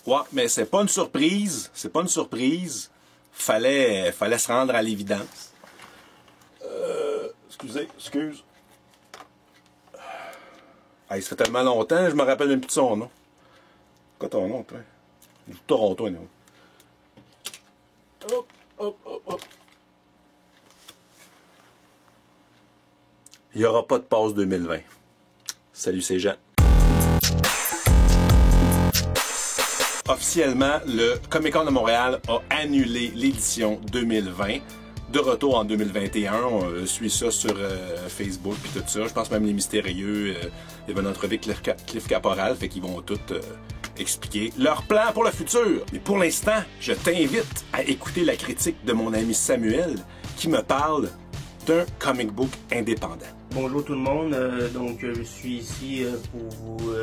Ouais, mais c'est pas une surprise. C'est pas une surprise. Fallait se rendre à l'évidence. Excuse. Hey, ça fait tellement longtemps, je me rappelle même plus de son nom. Quoi ton nom, toi? Toronto, non? Hop. Il n'y aura pas de passe 2020. Salut, c'est Jean. Officiellement, le Comic-Con de Montréal a annulé l'édition 2020. De retour en 2021, on suit ça sur Facebook puis tout ça. Je pense même les mystérieux, il y avait une entrevue avec Cliff Caporal, fait qu'ils vont tout expliquer leur plan pour le futur. Mais pour l'instant, je t'invite à écouter la critique de mon ami Samuel qui me parle d'un comic book indépendant. Bonjour tout le monde, donc je suis ici pour vous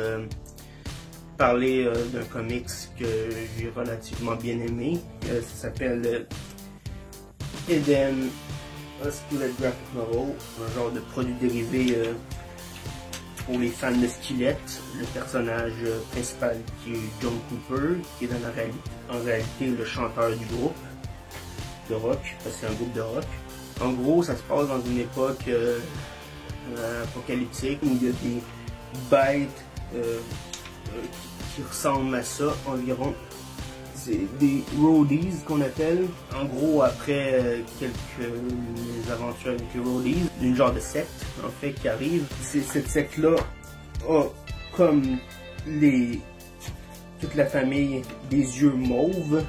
parler d'un comics que j'ai relativement bien aimé. Ça s'appelle Eden, a Skillet Graphic Novel, un genre de produit dérivé pour les fans de Skillet. Le personnage principal qui est John Cooper, qui est en réalité le chanteur du groupe de rock, parce que c'est un groupe de rock. En gros, ça se passe dans une époque apocalyptique où il y a des bêtes qui ressemblent à ça environ. C'est des roadies qu'on appelle. En gros, après quelques aventures avec les roadies, une genre de secte en fait qui arrive. Cette secte-là a comme toute la famille des yeux mauves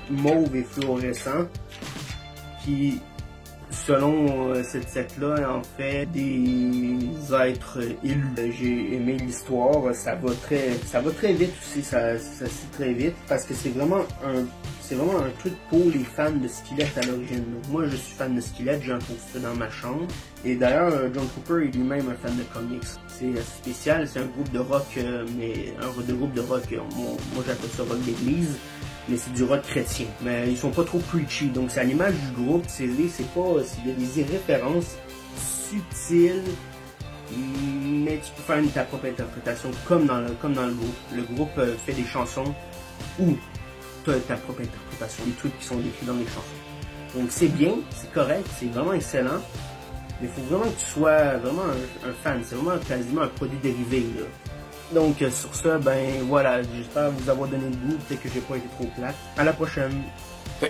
et fluorescents, qui selon cette secte-là, en fait, des êtres élus. J'ai aimé l'histoire, ça va très vite aussi, ça se lit très vite, parce que c'est vraiment un truc pour les fans de Skillet à l'origine. Moi, je suis fan de Skillet, j'ai un poster dans ma chambre. Et d'ailleurs, John Cooper est lui-même un fan de comics. C'est spécial, c'est un groupe de rock, mais un groupe de rock, moi j'appelle ça rock d'église. Mais c'est du rock chrétien. Mais ils sont pas trop preachy. Donc c'est à l'image du groupe, il y a des références subtiles, mais tu peux faire ta propre interprétation comme dans le groupe. Le groupe fait des chansons où tu as ta propre interprétation, des trucs qui sont décrits dans les chansons. Donc c'est bien, c'est correct, c'est vraiment excellent. Mais il faut vraiment que tu sois vraiment un fan. C'est vraiment quasiment un produit dérivé, là. Donc sur ça, ben voilà, j'espère vous avoir donné le goût, peut-être que j'ai pas été trop plate. À la prochaine.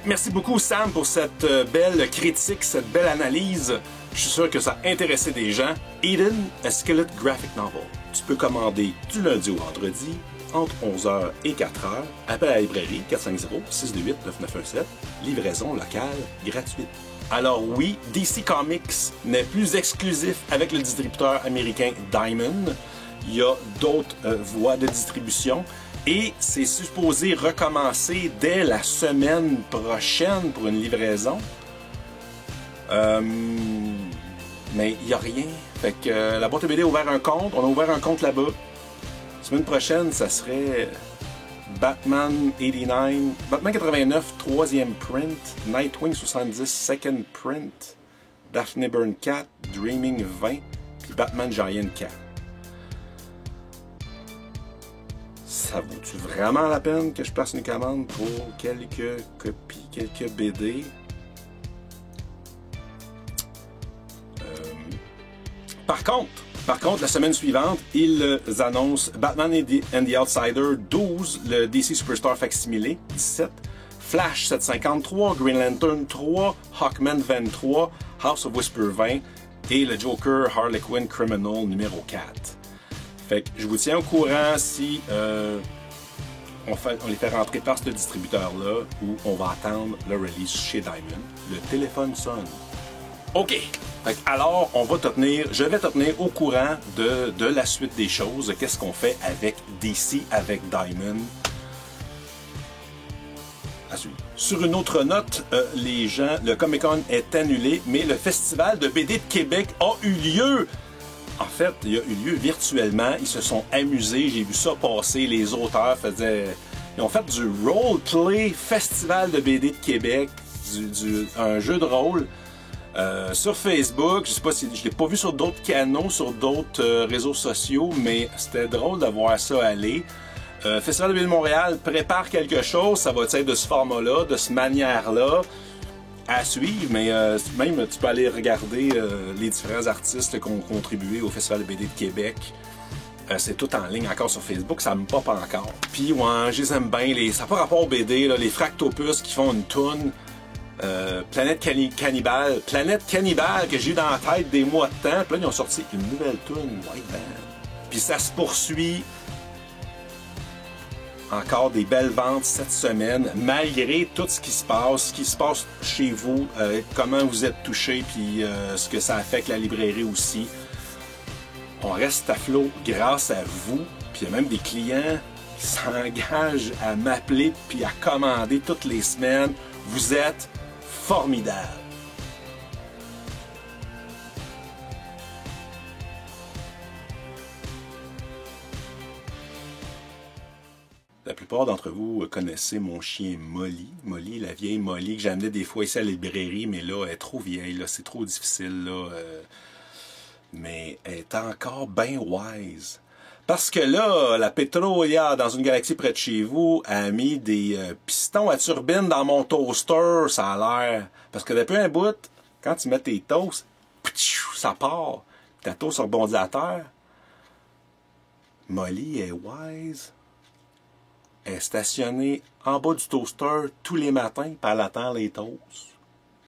Merci beaucoup Sam pour cette belle critique, cette belle analyse. Je suis sûr que ça a intéressé des gens. Eden, a Skillet Graphic Novel. Tu peux commander du lundi au vendredi entre 11h et 4h. Appelle à la librairie 450-628-9917. Livraison locale gratuite. Alors oui, DC Comics n'est plus exclusif avec le distributeur américain Diamond. Il y a d'autres voies de distribution et c'est supposé recommencer dès la semaine prochaine pour une livraison. Mais il n'y a rien. Fait que la boîte à BD a ouvert un compte. On a ouvert un compte là-bas. La semaine prochaine, ça serait Batman 89, 3e print. Nightwing 70, 2nd print. Daphne Byrne 4, Dreaming 20. Puis Batman Giant 4. Ça vaut-tu vraiment la peine que je place une commande pour quelques copies, quelques BD? Par contre, la semaine suivante, ils annoncent Batman and the Outsider 12, le DC Superstar Facsimile 17, Flash 753, Green Lantern 3, Hawkman 23, House of Whisper 20 et le Joker Harley Quinn Criminal numéro 4. Fait que je vous tiens au courant si on les fait rentrer par ce distributeur-là ou on va attendre le release chez Diamond. Le téléphone sonne. OK. Fait que alors, je vais te tenir au courant de la suite des choses. Qu'est-ce qu'on fait avec DC, avec Diamond. Sur une autre note, le Comic-Con est annulé, mais le Festival de BD de Québec a eu lieu. En fait, il a eu lieu virtuellement. Ils se sont amusés. J'ai vu ça passer. Les auteurs ils ont fait du roleplay Festival de BD de Québec, un jeu de rôle sur Facebook. Je sais pas si je l'ai pas vu sur d'autres canaux, sur d'autres réseaux sociaux, mais c'était drôle de voir ça aller. Festival de BD de Montréal prépare quelque chose, ça va être de ce format-là, de cette manière-là, à suivre, mais même tu peux aller regarder les différents artistes qui ont contribué au Festival de BD de Québec. C'est tout en ligne encore sur Facebook, ça me pop encore. Puis ouais, je les aime bien, ça n'a pas rapport au BD, là, les Fractopus qui font une toune. Planète Cannibale que j'ai eu dans la tête des mois de temps, puis là ils ont sorti une nouvelle toune, White Band. Puis ça se poursuit. Encore des belles ventes cette semaine, malgré tout ce qui se passe chez vous, comment vous êtes touchés, puis ce que ça affecte la librairie aussi. On reste à flot grâce à vous, puis il y a même des clients qui s'engagent à m'appeler puis à commander toutes les semaines. Vous êtes formidables. La plupart d'entre vous connaissez mon chien Molly. Molly, la vieille Molly que j'amenais des fois ici à la librairie, mais là, elle est trop vieille, là, c'est trop difficile, là. Mais elle est encore bien wise. Parce que là, la Petrolia, dans une galaxie près de chez vous, a mis des pistons à turbine dans mon toaster, ça a l'air. Parce que depuis un bout, quand tu mets tes toasts, ça part. Ta toast rebondit à terre. Molly est wise. Elle est stationnée en bas du toaster tous les matins, puis elle attend les toasts.